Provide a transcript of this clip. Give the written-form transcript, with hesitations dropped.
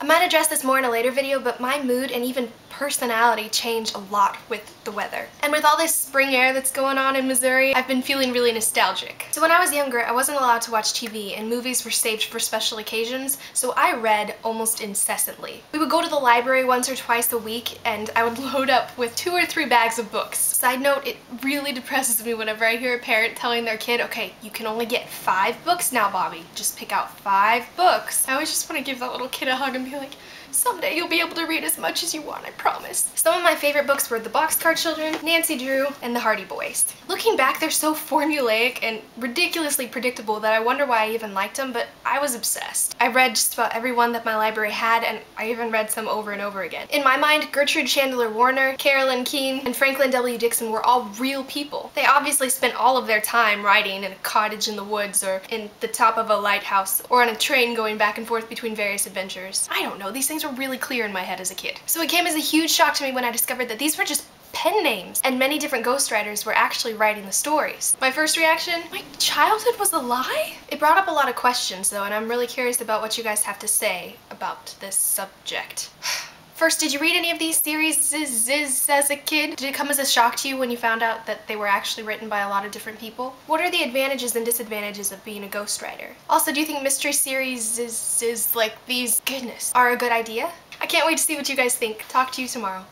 I might address this more in a later video, but my mood and even personality change a lot with the weather. And with all this spring air that's going on in Missouri, I've been feeling really nostalgic. So when I was younger, I wasn't allowed to watch TV and movies were saved for special occasions, so I read almost incessantly. We would go to the library once or twice a week and I would load up with 2 or 3 bags of books. Side note, it really depresses me whenever I hear a parent telling their kid, okay, you can only get 5 books now, Bobby. Just pick out 5 books. I always just want to give that little kid a hug and be like, someday you'll be able to read as much as you want, I promise. Some of my favorite books were The Boxcar Children, Nancy Drew, and The Hardy Boys. Looking back, they're so formulaic and ridiculously predictable that I wonder why I even liked them, but I was obsessed. I read just about every one that my library had, and I even read some over and over again. In my mind, Gertrude Chandler Warner, Carolyn Keene, and Franklin W. Dixon were all real people. They obviously spent all of their time writing in a cottage in the woods, or in the top of a lighthouse, or on a train going back and forth between various adventures. I don't know, these things were really clear in my head as a kid. So it came as a huge shock to me when I discovered that these were just pen names, and many different ghostwriters were actually writing the stories. My first reaction, my childhood was a lie? It brought up a lot of questions though, and I'm really curious about what you guys have to say about this subject. First, did you read any of these series as a kid? Did it come as a shock to you when you found out that they were actually written by a lot of different people? What are the advantages and disadvantages of being a ghostwriter? Also, do you think mystery series like these, goodness, are a good idea? I can't wait to see what you guys think. Talk to you tomorrow.